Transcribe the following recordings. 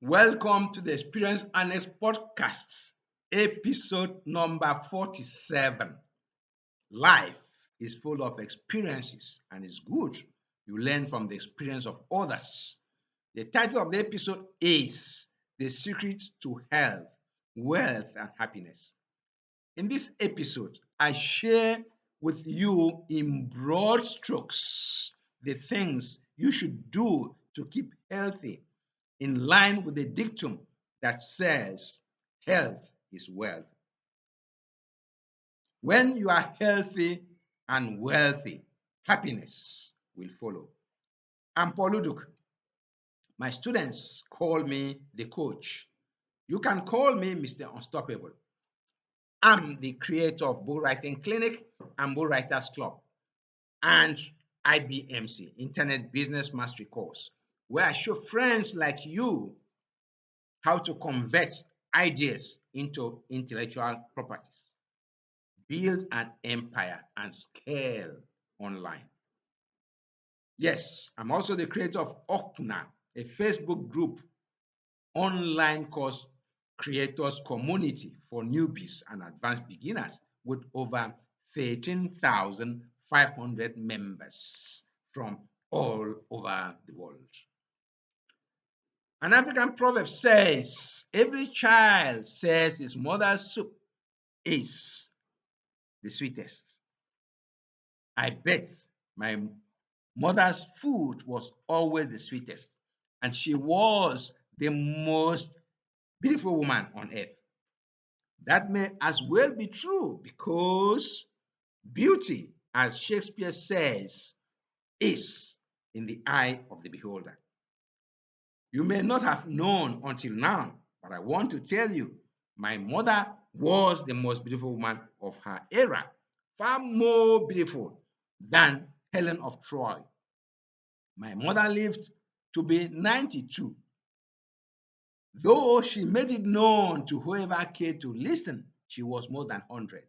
Welcome to the Experience Annex podcast, episode number 47. Life is full of experiences and it's good you learn from the experience of others. The title of the episode is The Secret to Health, Wealth, and Happiness. In this episode, I share with you in broad strokes the things you should do to keep healthy in line with the dictum that says health is wealth. When you are healthy and wealthy, happiness will follow. I'm Paul Uduk. My students call me the coach. You can call me Mr. Unstoppable. I'm the creator of Bull Writing Clinic and Bull Writers Club and IBMC, Internet Business Mastery course, where I show friends like you how to convert ideas into intellectual properties, build an empire, and scale online. Yes, I'm also the creator of Okna, a Facebook group online course creators community for newbies and advanced beginners with over 13,500 members from all over the world. An African proverb says, every child says his mother's soup is the sweetest. I bet my mother's food was always the sweetest, and she was the most beautiful woman on earth. That may as well be true because beauty, as Shakespeare says, is in the eye of the beholder. You may not have known until now, but I want to tell you, my mother was the most beautiful woman of her era, far more beautiful than Helen of Troy. My mother lived to be 92, though she made it known to whoever cared to listen, she was more than 100.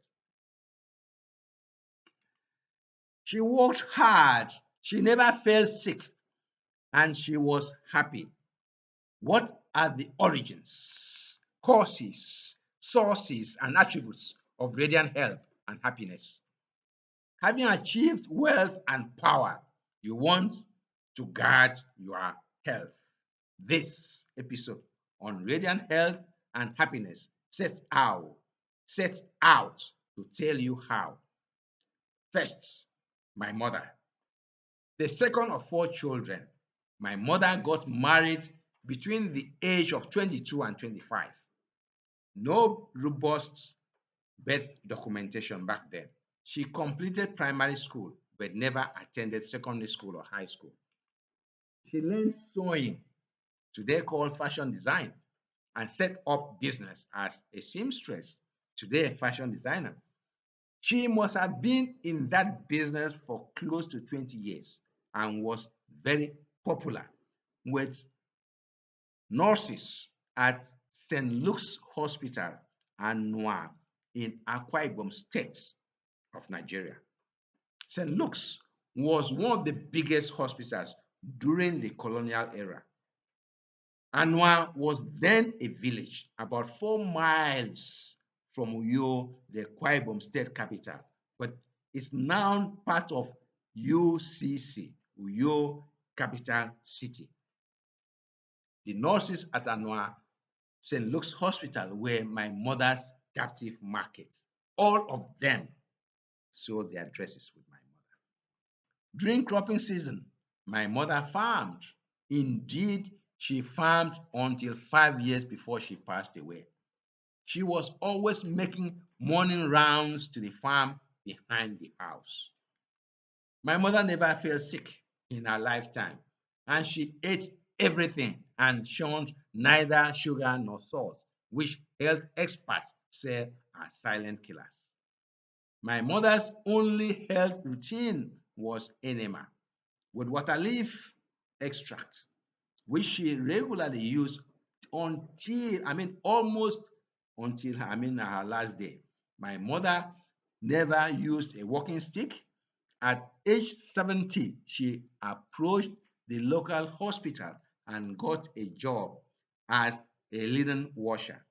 She worked hard, she never fell sick, and she was happy. What are the origins, causes, sources, and attributes of radiant health and happiness? Having achieved wealth and power, you want to guard your health. This episode on radiant health and happiness sets out to tell you how. First, my mother. The second of four children. My mother got married between the age of 22 and 25. No robust birth documentation back then. She completed primary school but never attended secondary school or high school. She learned sewing, today called fashion design, and set up business as a seamstress, today a fashion designer. She must have been in that business for close to 20 years and was very popular with nurses at St. Luke's Hospital and Noir in Akwa Ibom State of Nigeria. St. Luke's was one of the biggest hospitals during the colonial era. Anwa was then a village about 4 miles from Uyo, the Akwa Ibom state capital, but it's now part of UCC, Uyo Capital City. The nurses at Anwa St. Luke's Hospital were my mother's captive market. All of them sold their dresses with my mother. During cropping season, my mother farmed. Indeed, she farmed until 5 years before she passed away. She was always making morning rounds to the farm behind the house. My mother never fell sick in her lifetime, and she ate everything and shunned neither sugar nor salt, which health experts say are silent killers. My mother's only health routine was enema with water leaf extract, which she regularly used almost until her last day. My mother never used a walking stick. At age 70, she approached the local hospital and got a job as a linen washer,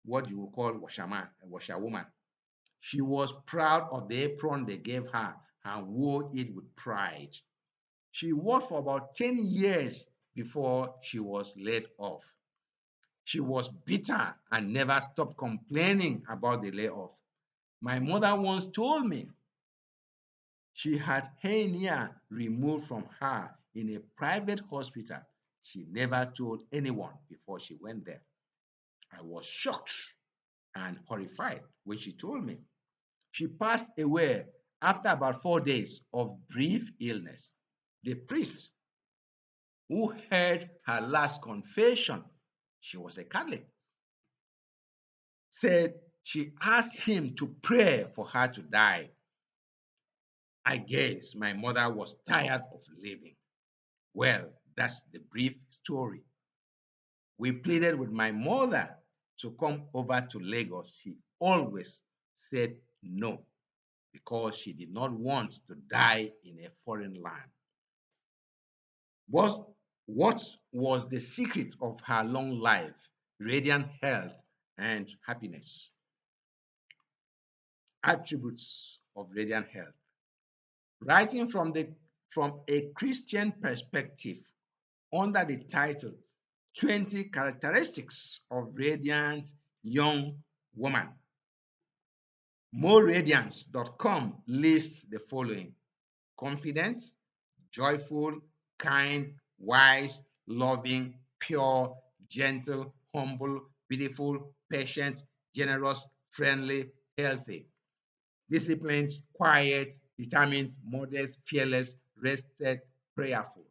what you would call washerman, a washerwoman. She was proud of the apron they gave her and wore it with pride. She worked for about 10 years before she was laid off. She was bitter and never stopped complaining about the layoff. My mother once told me she had hernia removed from her in a private hospital. She never told anyone before she went there. I was shocked and horrified when she told me. She passed away after about 4 days of brief illness. The priest who heard her last confession, she was a Catholic, said she asked him to pray for her to die. I guess my mother was tired of living. Well, that's the brief story. We pleaded with my mother to come over to Lagos. She always said no because she did not want to die in a foreign land. What was the secret of her long life, radiant health, and happiness? Attributes of radiant health. Writing from a Christian perspective under the title 20 Characteristics of Radiant Young Woman. MoreRadiance.com lists the following: confident, joyful, kind, wise, loving, pure, gentle, humble, beautiful, patient, generous, friendly, healthy, disciplined, quiet, determined, modest, fearless, rested, prayerful.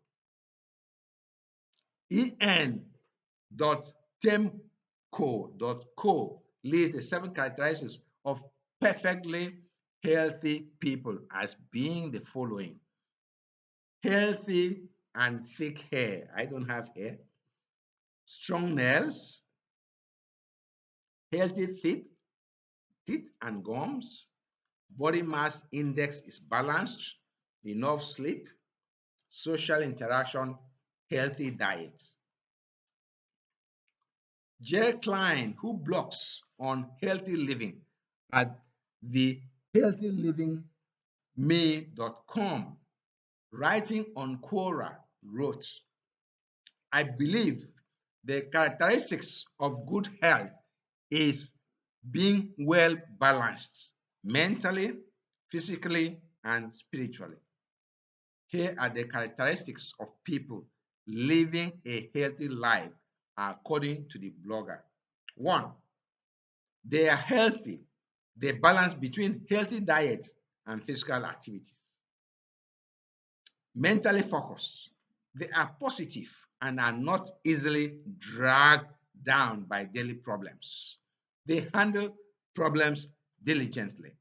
en.temco.co lists the 7 characteristics of perfectly healthy people as being the following: healthy and thick hair. I don't have hair. Strong nails, healthy teeth and gums. Body mass index is balanced, enough sleep, social interaction, healthy diet. J. Klein, who blogs on healthy living at the healthylivingme.com, writing on Quora, wrote, I believe the characteristics of good health is being well balanced mentally, physically, and spiritually. Here are the characteristics of people living a healthy life according to the blogger. 1. They are healthy. They balance between healthy diet and physical activities. Mentally focused. They are positive and are not easily dragged down by daily problems. They handle problems diligently.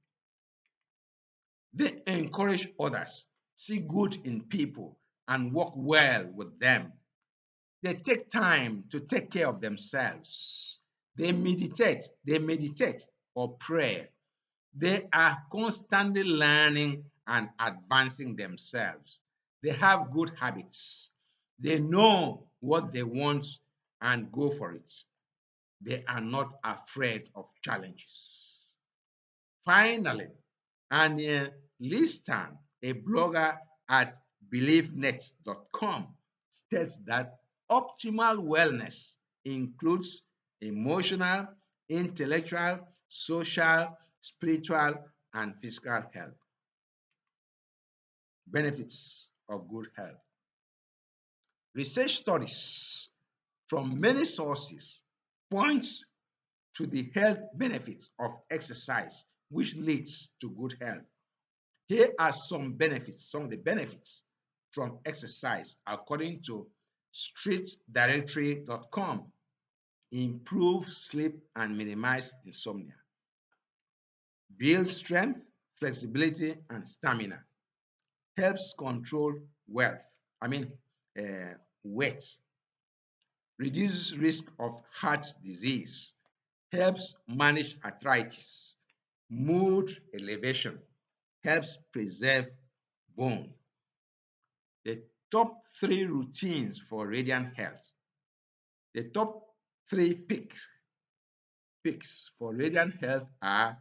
They encourage others, see good in people, and work well with them. They take time to take care of themselves. They meditate or pray. They are constantly learning and advancing themselves. They have good habits. They know what they want and go for it. They are not afraid of challenges. Finally, Anya Listan, a blogger at beliefnet.com, states that optimal wellness includes emotional, intellectual, social, spiritual, and physical health. Benefits of good health. Research studies from many sources points to the health benefits of exercise, which leads to good health. Here are some of the benefits from exercise according to streetdirectory.com. Improve sleep and minimize insomnia. Build strength, flexibility, and stamina. Helps control weight. Reduces risk of heart disease. Helps manage arthritis. Mood elevation. Helps preserve bone. The top 3 routines for radiant health. The top three picks for radiant health are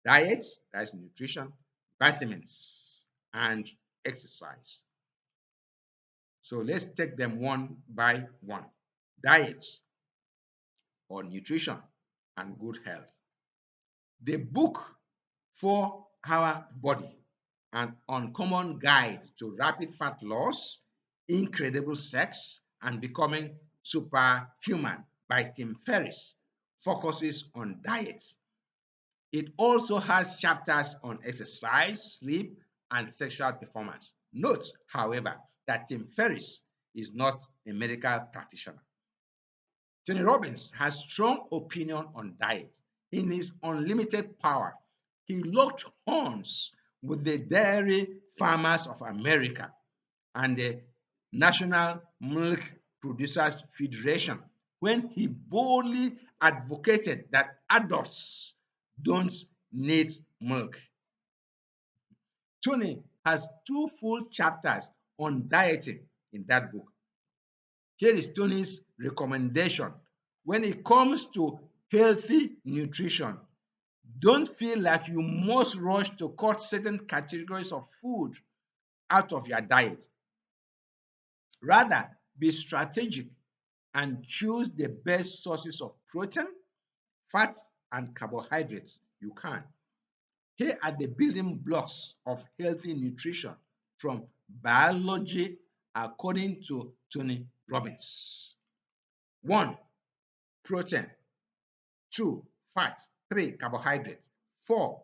diet, that's nutrition, vitamins, and exercise. So let's take them one by one. Diet or nutrition and good health. The book for our body, an uncommon guide to rapid fat loss, incredible sex, and becoming superhuman by Tim Ferriss, focuses on diet. It also has chapters on exercise, sleep, and sexual performance. Note, however, that Tim Ferriss is not a medical practitioner. Tony Robbins has strong opinion on diet. In his unlimited power, he locked horns with the Dairy Farmers of America and the National Milk Producers Federation when he boldly advocated that adults don't need milk. Tony has two full chapters on dieting in that book. Here is Tony's recommendation. When it comes to healthy nutrition, don't feel like you must rush to cut certain categories of food out of your diet. Rather, be strategic and choose the best sources of protein, fats, and carbohydrates you can. Here are the building blocks of healthy nutrition from biology according to Tony Robbins. 1. Protein. 2. Fats. 3. Carbohydrates. 4.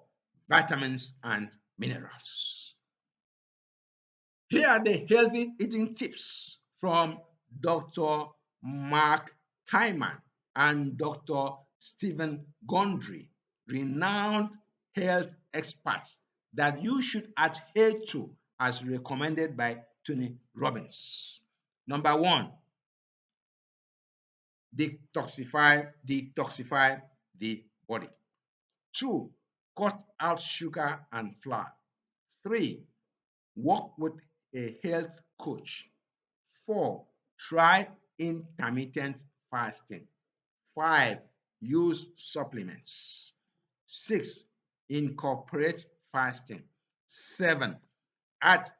Vitamins and minerals. Here are the healthy eating tips from Dr. Mark Hyman and Dr. Stephen Gundry, renowned health experts that you should adhere to as recommended by Tony Robbins. Number 1, detoxify the body. 2, cut out sugar and flour. 3, work with a health coach. 4, try intermittent fasting. 5, use supplements. 6, incorporate fasting. 7, add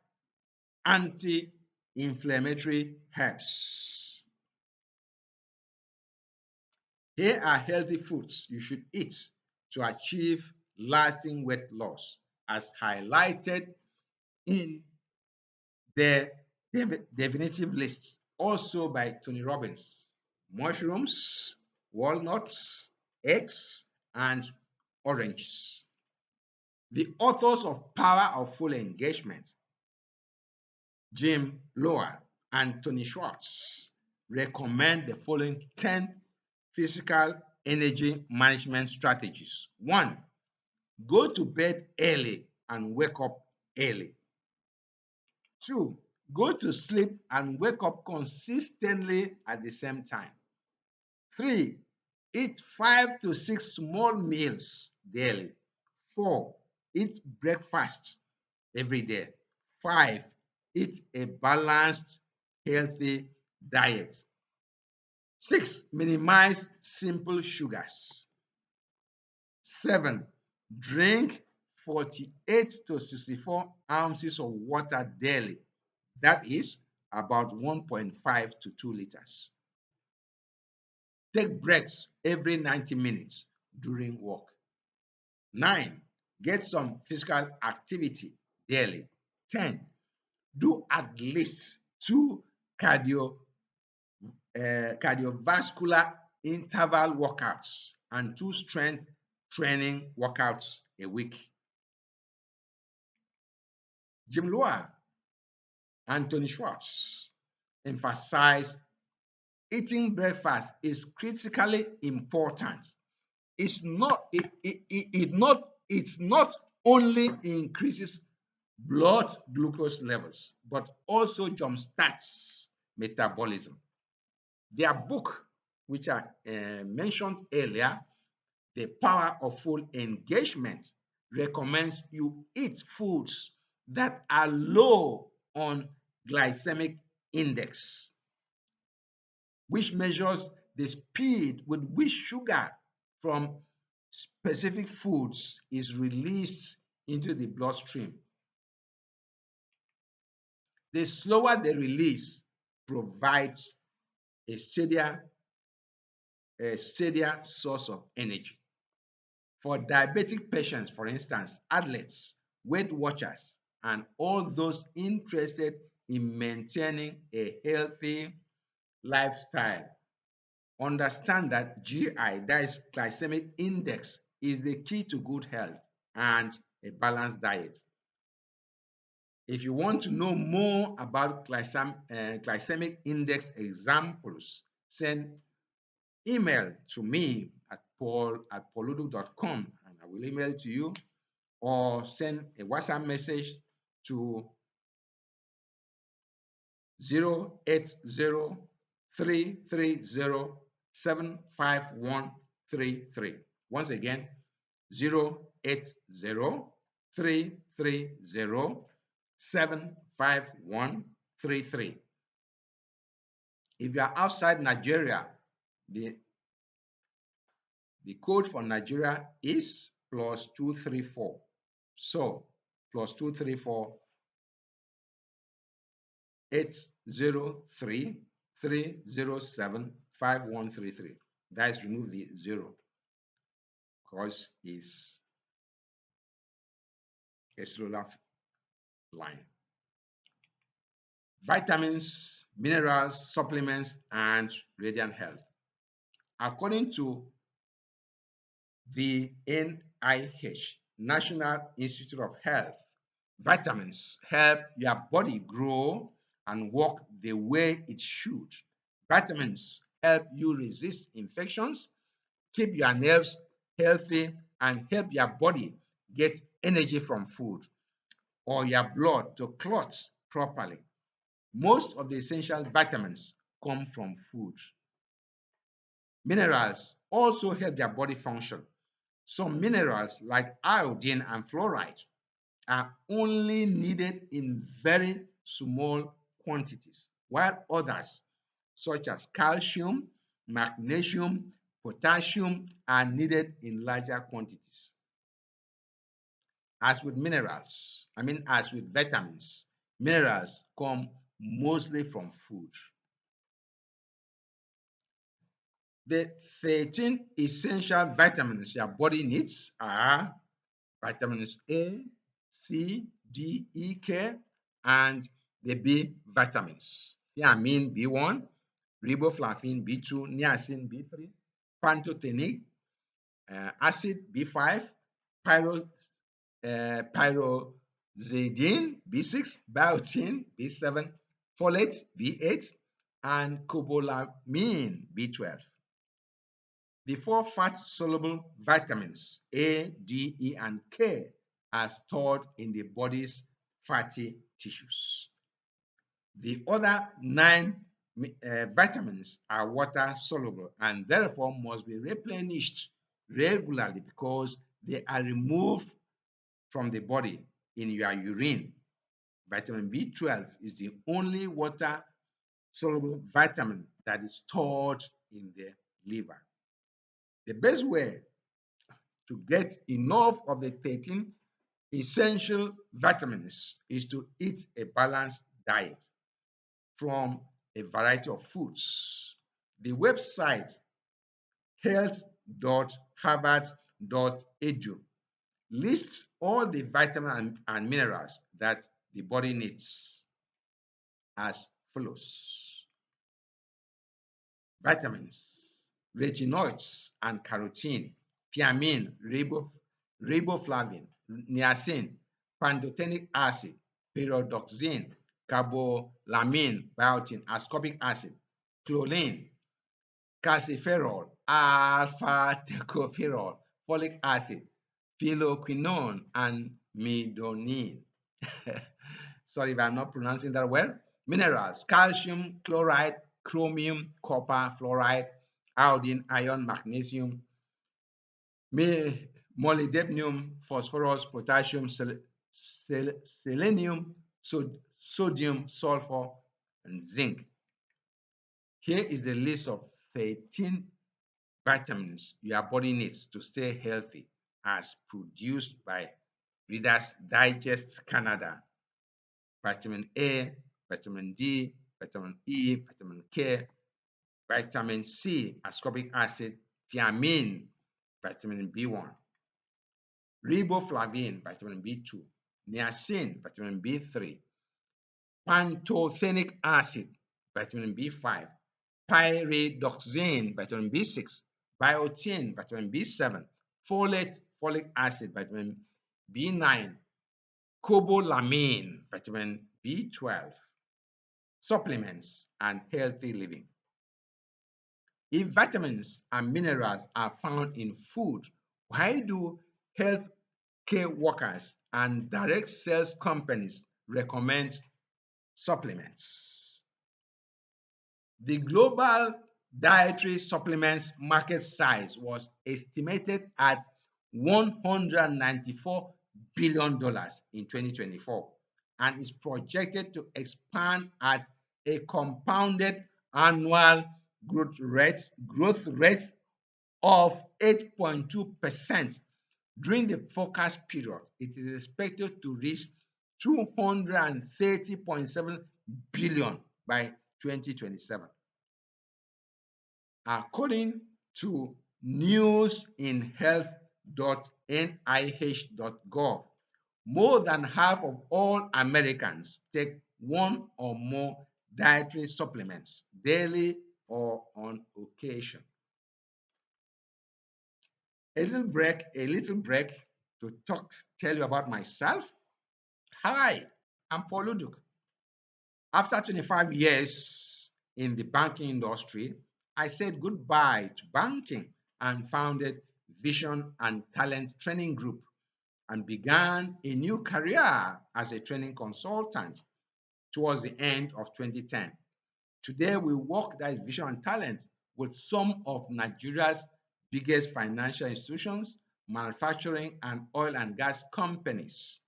anti-inflammatory herbs. Here are healthy foods you should eat to achieve lasting weight loss, as highlighted in the definitive list, also by Tony Robbins: mushrooms, walnuts, eggs, and oranges. The authors of Power of Full Engagement, Jim Lower and Tony Schwartz, recommend the following 10 physical energy management strategies. 1, go to bed early and wake up early. 2, go to sleep and wake up consistently at the same time. 3, eat 5 to 6 small meals daily. 4, eat breakfast every day. 5, eat a balanced, healthy diet. 6, minimize simple sugars. 7, drink 48 to 64 ounces of water daily. That is about 1.5 to 2 liters. Take breaks every 90 minutes during work. 9, get some physical activity daily. 10, do at least 2 cardiovascular interval workouts and 2 strength training workouts a week. Jim Lower and Tony Schwartz emphasize eating breakfast is critically important. It's not only increases blood glucose levels, but also jumpstarts metabolism. Their book, which I mentioned earlier, The Power of Full Engagement, recommends you eat foods that are low on glycemic index, which measures the speed with which sugar from specific foods is released into the bloodstream. The slower the release provides a steadier source of energy. For diabetic patients, for instance, athletes, Weight Watchers, and all those interested in maintaining a healthy lifestyle understand that GI, that is glycemic index, is the key to good health and a balanced diet. If you want to know more about glycemic index examples, send email to me at paul@pauluduk.com and I will email to you, or send a WhatsApp message to 080-330-75133. Once again, 080-330-75133. If you are outside Nigeria, the code for Nigeria is +234. So +234 803-307-5133. That is, remove the zero because it's a cellular line. Vitamins, minerals, supplements, and radiant health. According to the NIH, National Institute of Health, vitamins help your body grow and work the way it should. Vitamins help you resist infections, keep your nerves healthy, and help your body get energy from food or your blood to clot properly. Most of the essential vitamins come from food. Minerals also help your body function. Some minerals like iodine and fluoride are only needed in very small quantities, while others, such as calcium, magnesium, potassium, are needed in larger quantities. As with vitamins, minerals come mostly from food. The 13 essential vitamins your body needs are vitamins A, C, D, E, K, and the B vitamins. Thiamine B1, riboflavin B2, niacin B3, pantothenic acid B5, pyroxidine B6, biotin B7, folate B8, and cobalamin B12. The four fat-soluble vitamins A, D, E, and K are stored in the body's fatty tissues. The other 9 vitamins are water-soluble and therefore must be replenished regularly because they are removed from the body in your urine. Vitamin B12 is the only water-soluble vitamin that is stored in the liver. The best way to get enough of the 13 essential vitamins is to eat a balanced diet from a variety of foods. The website health.harvard.edu lists all the vitamins and minerals that the body needs as follows. Vitamins, retinoids and carotene, thiamine, riboflavin, niacin, pantothenic acid, pyridoxine, cobalamin, biotin, ascorbic acid, choline, calciferol, alpha-tocopherol, folic acid, phylloquinone, and midonine. Sorry if I'm not pronouncing that well. Minerals, calcium, chloride, chromium, copper, fluoride, iodine, iron, magnesium, molybdenum, phosphorus, potassium, selenium, sodium, sulfur, and zinc. Here is the list of 13 vitamins your body needs to stay healthy, as produced by Reader's Digest Canada. Vitamin A, vitamin D, vitamin E, vitamin K, vitamin C, ascorbic acid, thiamine, vitamin B1, riboflavin, vitamin B2, niacin, vitamin B3, pantothenic acid, vitamin B5, pyridoxine, vitamin B6, biotin, vitamin B7, folate, folic acid, vitamin B9, cobalamin, vitamin B12, supplements, and healthy living. If vitamins and minerals are found in food, why do healthcare workers and direct sales companies recommend supplements? The global dietary supplements market size was estimated at $194 billion in 2024 and is projected to expand at a compounded annual growth rate of 8.2% during the forecast period. It is expected to reach 230.7 billion by 2027. According to newsinhealth.nih.gov, more than half of all Americans take one or more dietary supplements daily or on occasion. A little break to tell you about myself. Hi, I'm Paul Uduk. After 25 years in the banking industry, I said goodbye to banking and founded Vision and Talent Training Group and began a new career as a training consultant towards the end of 2010. Today, we work that Vision and Talent with some of Nigeria's biggest financial institutions, manufacturing, and oil and gas companies,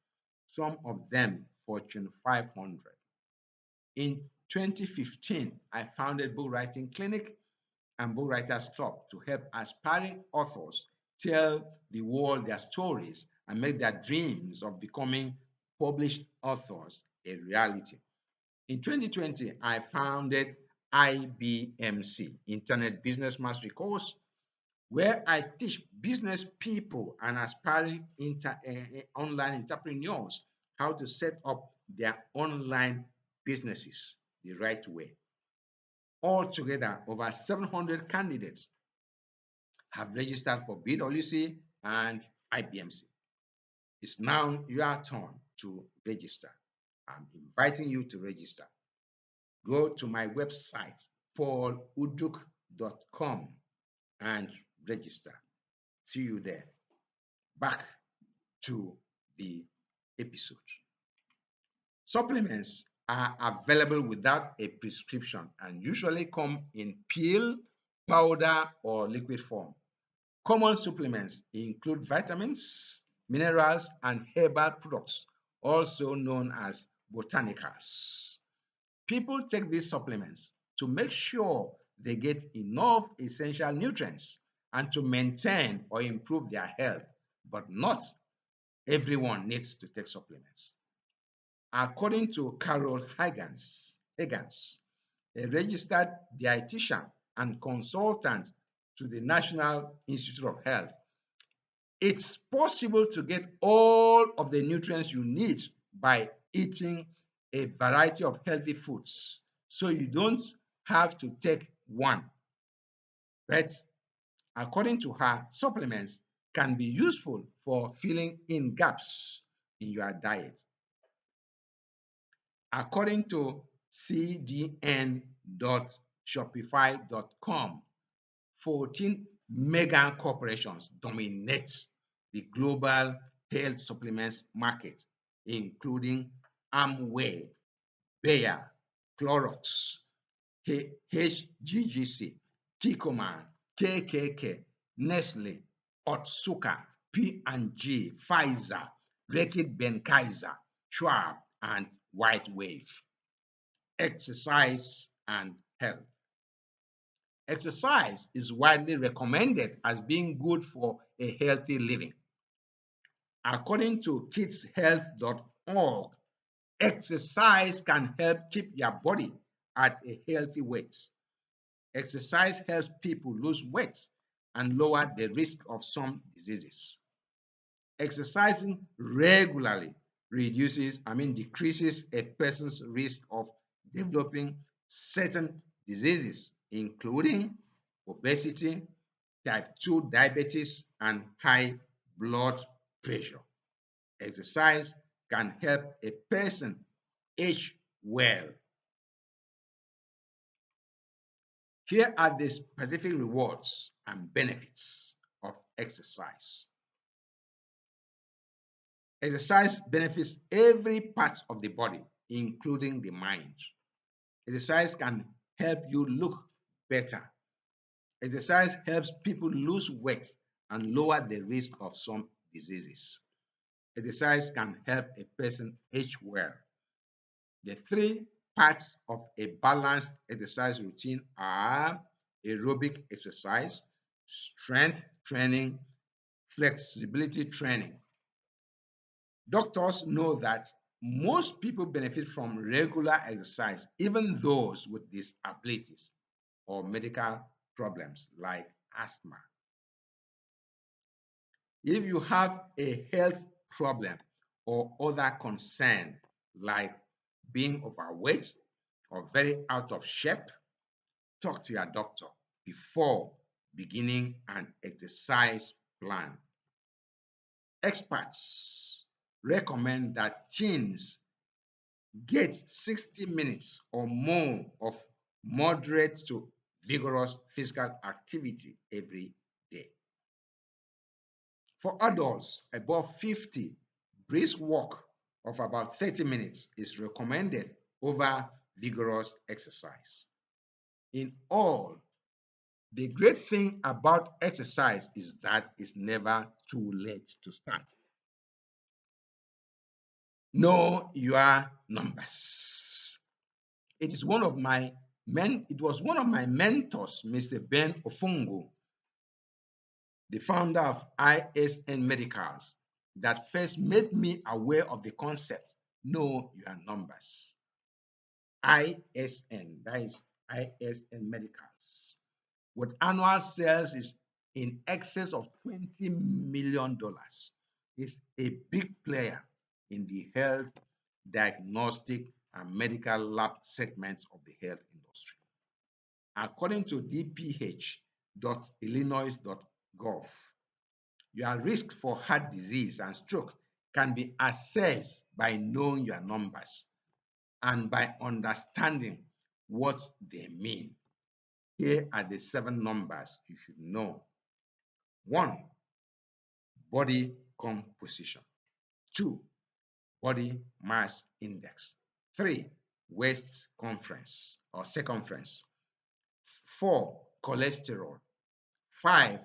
some of them Fortune 500. In 2015, I founded Book Writing Clinic and Book Writers Club to help aspiring authors tell the world their stories and make their dreams of becoming published authors a reality. In 2020, I founded IBMC, Internet Business Mastery Course, where I teach business people and aspiring online entrepreneurs how to set up their online businesses the right way. Altogether, over 700 candidates have registered for BWC and IBMC. It's now your turn to register. I'm inviting you to register. Go to my website, pauluduk.com, and register. See you there. Back to the episode. Supplements are available without a prescription and usually come in pill, powder, or liquid form. Common supplements include vitamins, minerals, and herbal products, also known as botanicals. People take these supplements to make sure they get enough essential nutrients and to maintain or improve their health, but not everyone needs to take supplements. According to Carol Higgins, a registered dietitian and consultant to the National Institute of Health, it's possible to get all of the nutrients you need by eating a variety of healthy foods. So you don't have to take one. But according to her, supplements can be useful for filling in gaps in your diet. According to cdn.shopify.com, 14 mega corporations dominate the global health supplements market, including Amway, Bayer, Clorox, HGGC, Kikoman, KKK, Nestle, Otsuka, P&G, Pfizer, Reckitt Benckiser, Schwab, and White Wave. Exercise and health. Exercise is widely recommended as being good for a healthy living. According to kidshealth.org, exercise can help keep your body at a healthy weight. Exercise helps people lose weight and lower the risk of some diseases. Exercising regularly decreases a person's risk of developing certain diseases, including obesity, type 2 diabetes, and high blood pressure. Exercise can help a person age well. Here are the specific rewards and benefits of exercise. Exercise benefits every part of the body, including the mind. Exercise can help you look better. Exercise helps people lose weight and lower the risk of some diseases. Exercise can help a person age well. The three parts of a balanced exercise routine are aerobic exercise, strength training, flexibility training. Doctors know that most people benefit from regular exercise, even those with disabilities or medical problems like asthma. If you have a health problem or other concern like being overweight or very out of shape, talk to your doctor before beginning an exercise plan. Experts recommend that teens get 60 minutes or more of moderate to vigorous physical activity every day. For adults above 50, brisk walk of about 30 minutes is recommended over vigorous exercise. In all, the great thing about exercise is that it's never too late to start. Know your numbers. It was one of my mentors, Mr. Ben Ofungo, the founder of ISN Medicals, that first made me aware of the concept, know your numbers. ISN, that is ISN Medicals, with annual sales is in excess of $20 million. It's a big player in the health, diagnostic, and medical lab segments of the health industry. According to dph.illinois.gov, your risk for heart disease and stroke can be assessed by knowing your numbers and by understanding what they mean. Here are the 7 numbers you should know. 1, body composition. 2, body mass index. 3, waist conference or circumference. 4, cholesterol. 5,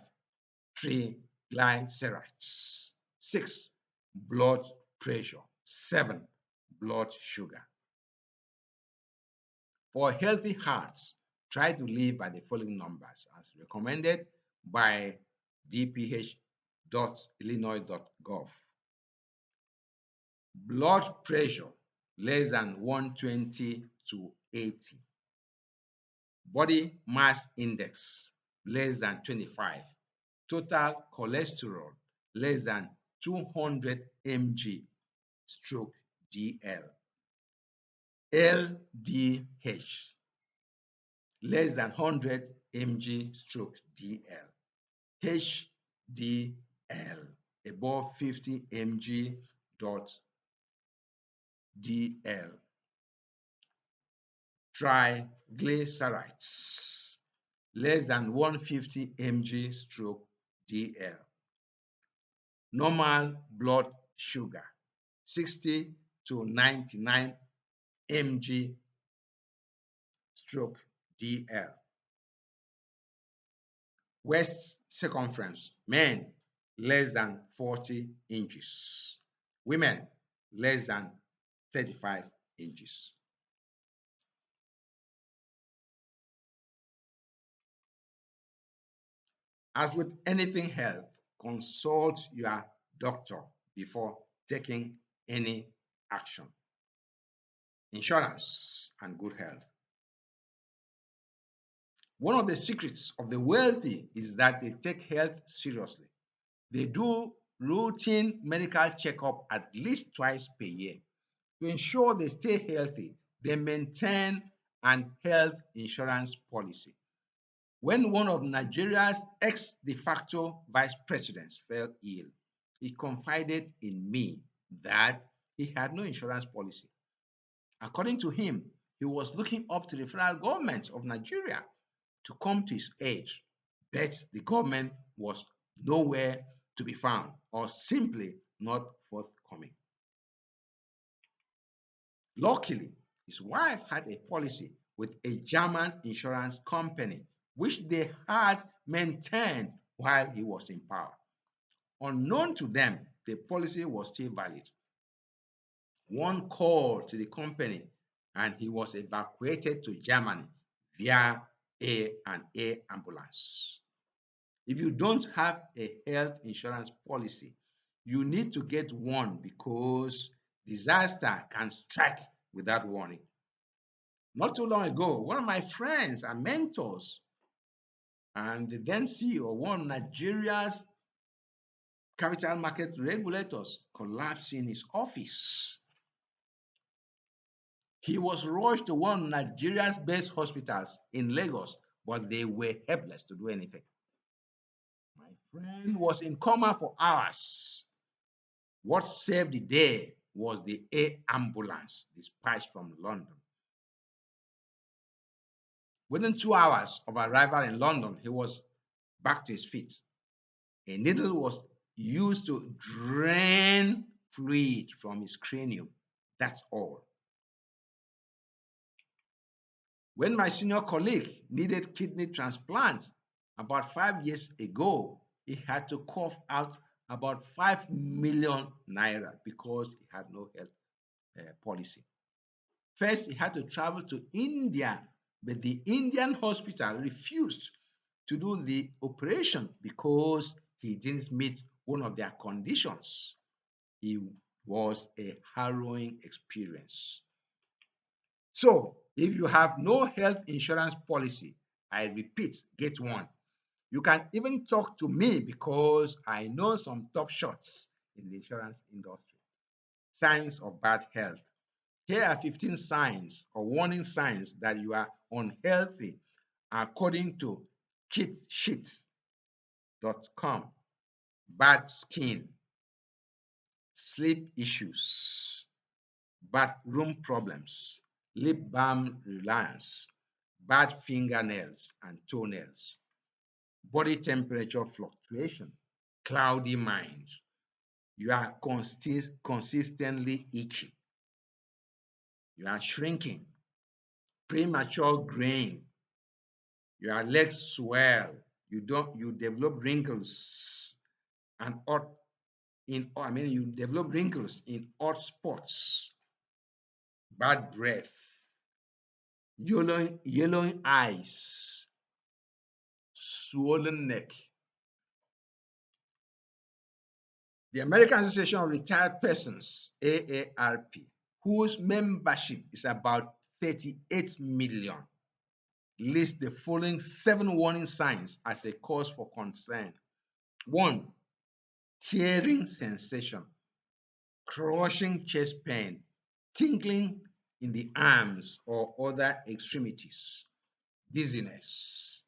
triglycerides. 6, blood pressure. 7, blood sugar. For healthy hearts, try to live by the following numbers as recommended by dph.illinois.gov. Blood pressure less than 120/80. Body mass index less than 25. Total cholesterol less than 200 mg stroke DL. LDH less than 100 mg stroke DL. HDL above 50 mg dot DL. Triglycerides less than 150 mg stroke DL. Normal blood sugar 60 to 99 mg stroke DL. Waist circumference, men less than 40 inches. Women less than 35 inches. As with anything health, consult your doctor before taking any action. Insurance and good health. One of the secrets of the wealthy is that they take health seriously. They do routine medical checkup at least twice per year. To ensure they stay healthy, they maintain an health insurance policy. When one of Nigeria's ex de facto vice presidents fell ill, he confided in me that he had no insurance policy. According to him, he was looking up to the federal government of Nigeria to come to his aid, but the government was nowhere to be found or simply not forthcoming. Luckily, his wife had a policy with a German insurance company, which they had maintained while he was in power. Unknown to them, the policy was still valid. One call to the company and he was evacuated to Germany via an air ambulance. If you don't have a health insurance policy, you need to get one because disaster can strike without warning. Not too long ago, one of my friends and mentors and the then CEO of one of Nigeria's capital market regulators collapsed in his office. He was rushed to one of Nigeria's best hospitals in Lagos, but they were helpless to do anything. My friend was in coma for hours. What saved the day was the air ambulance dispatched from London. Within 2 hours of arrival in London, he was back to his feet. A needle was used to drain fluid from his cranium. That's all. When my senior colleague needed kidney transplant about 5 years ago, he had to cough out about 5 million naira because he had no health policy. First, he had to travel to India, but the Indian hospital refused to do the operation because he didn't meet one of their conditions. It was a harrowing experience. So, if you have no health insurance policy, I repeat, get one. You can even talk to me because I know some top shots in the insurance industry. Signs of bad health. Here are 15 signs or warning signs that you are unhealthy according to cheatsheets.com. Bad skin, sleep issues, bathroom problems, lip balm reliance, bad fingernails and toenails, body temperature fluctuation, cloudy mind. You are consistently itchy. You are shrinking, premature graying. Your legs swell. You develop wrinkles and odd you develop wrinkles in odd spots, bad breath, yellowing eyes, swollen neck. The American Association of Retired Persons, AARP, whose membership is about 38 million, lists the following 7 warning signs as a cause for concern. 1. Tearing sensation, crushing chest pain, tingling in the arms or other extremities, dizziness,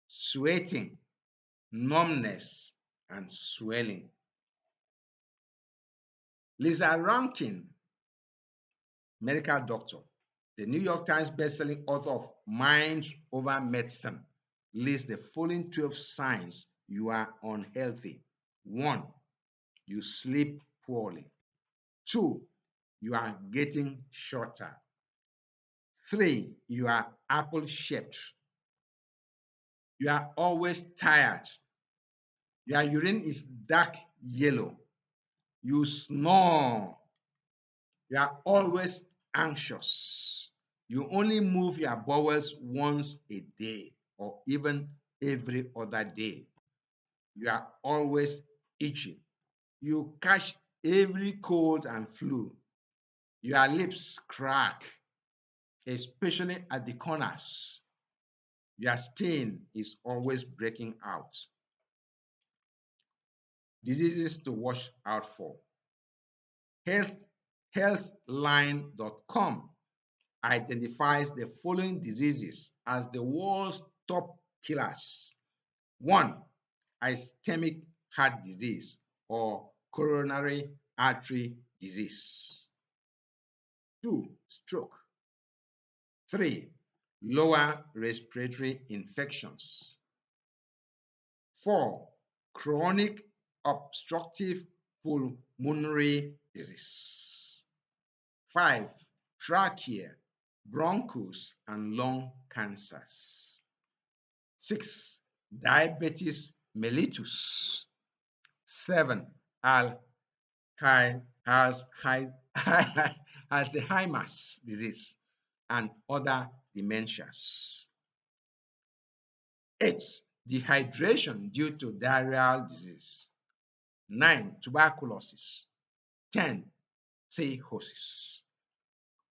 sweating, numbness, and swelling. Lisa Rankin, medical doctor, the New York Times bestselling author of Mind Over Medicine, lists the following 12 signs you are unhealthy. 1. You sleep poorly. 2. You are getting shorter. 3. You are apple shaped. You are always tired. Your urine is dark yellow. You snore. You are always anxious. You only move your bowels once a day or even every other day. You are always itching. You catch every cold and flu. Your lips crack, especially at the corners. Your skin is always breaking out. Diseases to watch out for. Health, Healthline.com identifies the following diseases as the world's top killers. 1. Ischemic heart disease or coronary artery disease. 2. Stroke. 3. Lower respiratory infections. 4. Chronic obstructive pulmonary disease. 5. Trachea, bronchus, and lung cancers. 6. Diabetes mellitus. 7. Alzheimer's disease and other dementias. 8. Dehydration due to diarrheal disease. 9. Tuberculosis. 10. Cirrhosis.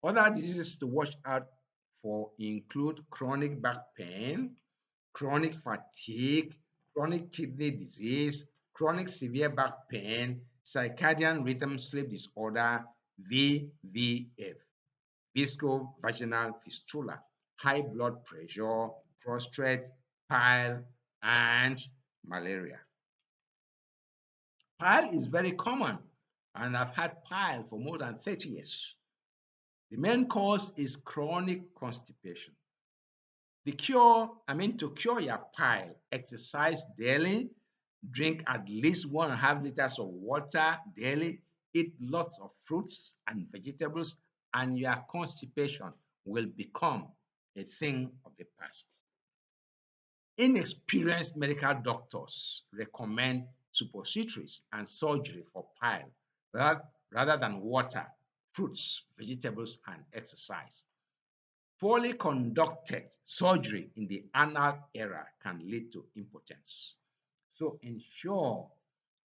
Other diseases to watch out for include chronic back pain, chronic fatigue, chronic kidney disease, chronic severe back pain, circadian rhythm sleep disorder, VVF, viscovaginal fistula, high blood pressure, prostate, pile, and malaria. Pile is very common, and I've had pile for more than 30 years. The main cause is chronic constipation. To cure your pile, exercise daily, drink at least 1.5 liters of water daily, eat lots of fruits and vegetables, and your constipation will become a thing of the past. Inexperienced medical doctors recommend suppositories and surgery for pile rather than water, fruits, vegetables, and exercise. Poorly conducted surgery in the anal area can lead to impotence. So ensure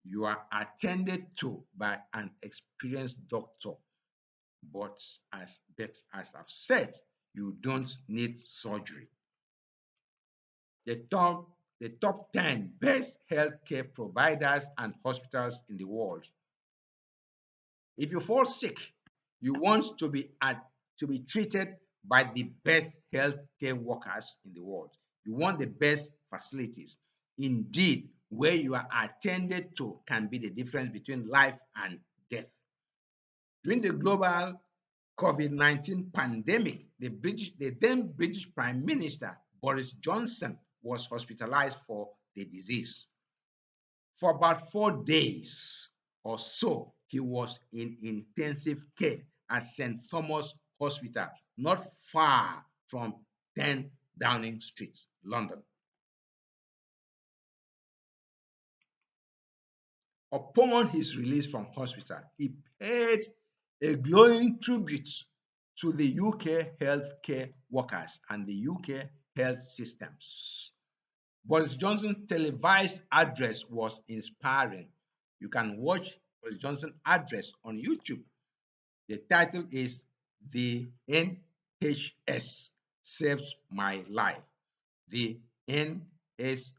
you are attended to by an experienced doctor. But as I've said, you don't need surgery. The top, the top 10 best healthcare providers and hospitals in the world. If you fall sick, you want to be treated by the best healthcare workers in the world. You want the best facilities. Indeed, where you are attended to can be the difference between life and death. During the global COVID-19 pandemic, the then British Prime Minister Boris Johnson was hospitalized for the disease. For about 4 days or so, he was in intensive care at St. Thomas Hospital, not far from 10 Downing Street, London. Upon his release from hospital, he paid a glowing tribute to the UK healthcare workers and the UK health systems. Boris Johnson's televised address was inspiring. You can watch Boris Johnson's address on YouTube. The title is The NHS Saves My Life. The NHS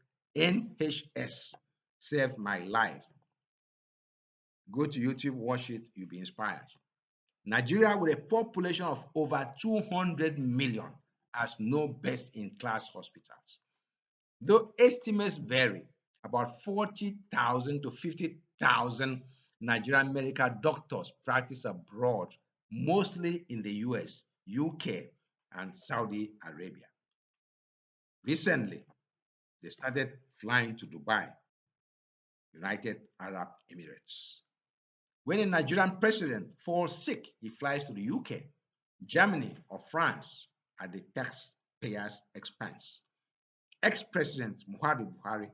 Saved My Life. Go to YouTube, watch it, you'll be inspired. Nigeria, with a population of over 200 million, has no best in class hospitals. Though estimates vary, about 40,000 to 50,000 Nigerian medical doctors practice abroad, mostly in the US, UK, and Saudi Arabia. Recently, they started flying to Dubai, United Arab Emirates. When a Nigerian president falls sick, he flies to the UK, Germany, or France at the taxpayer's expense. Ex-President Muhammadu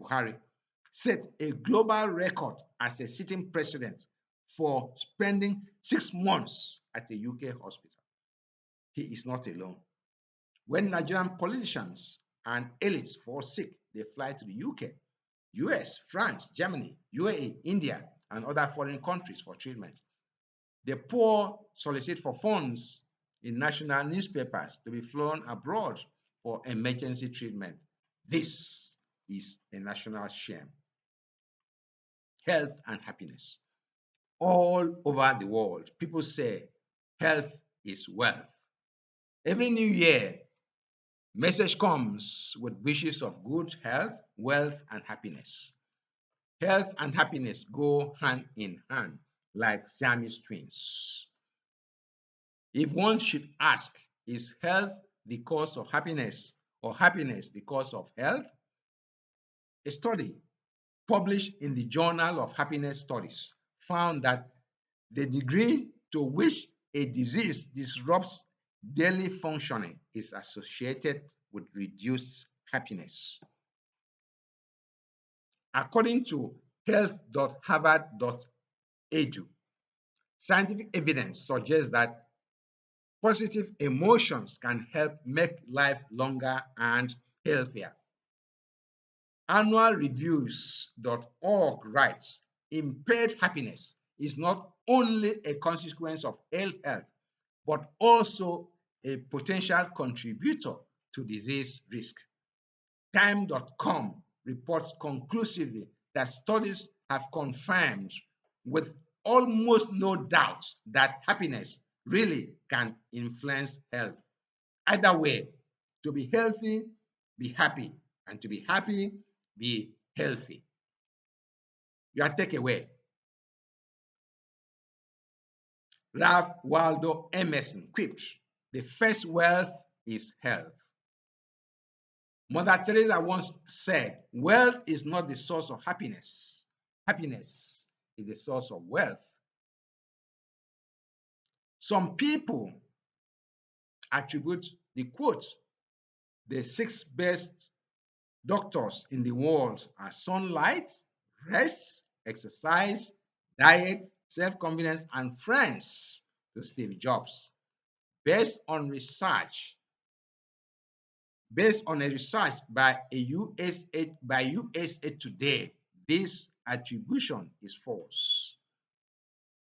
Buhari set a global record as a sitting president for spending 6 months at a UK hospital. He is not alone. When Nigerian politicians and elites fall sick, they fly to the UK, US, France, Germany, UAE, India, and other foreign countries for treatment. The poor solicit for funds in national newspapers to be flown abroad for emergency treatment. This is a national shame. Health and happiness. All over the world, people say health is wealth. Every new year, message comes with wishes of good health, wealth, and happiness. Health and happiness go hand in hand like Siamese twins. If one should ask, is health the cause of happiness or happiness the cause of health? A study published in the Journal of Happiness Studies found that the degree to which a disease disrupts daily functioning is associated with reduced happiness. According to health.harvard.edu, scientific evidence suggests that positive emotions can help make life longer and healthier. Annualreviews.org writes, impaired happiness is not only a consequence of ill health, but also a potential contributor to disease risk. Time.com reports conclusively that studies have confirmed with almost no doubt that happiness really can influence health. Either way, to be healthy, be happy, and to be happy, be healthy. Your takeaway. Ralph Waldo Emerson quipped, the first wealth is health. Mother Teresa once said, wealth is not the source of happiness. Happiness is the source of wealth. Some people attribute the quote, the six best doctors in the world are sunlight, rest, exercise, diet, self-confidence, and friends to Steve Jobs. Based on research, based on a research by USA Today, this attribution is false.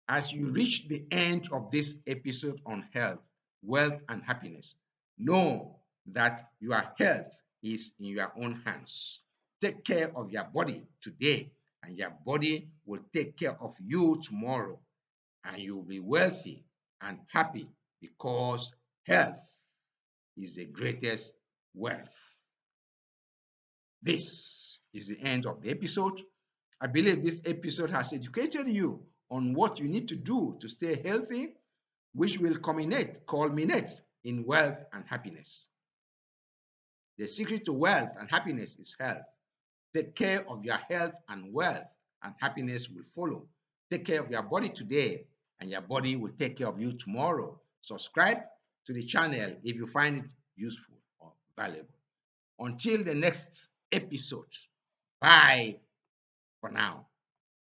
As you reach the end of this episode on health, wealth, and happiness, know that your health is in your own hands. Take care of your body today, and your body will take care of you tomorrow. And you'll be wealthy and happy because health is the greatest wealth. This is the end of the episode. I believe this episode has educated you on what you need to do to stay healthy, which will culminate in wealth and happiness. The secret to wealth and happiness is health. Take care of your health and wealth, and happiness will follow. Take care of your body today, and your body will take care of you tomorrow. Subscribe to the channel if you find it useful or valuable. Until the next episode, bye for now.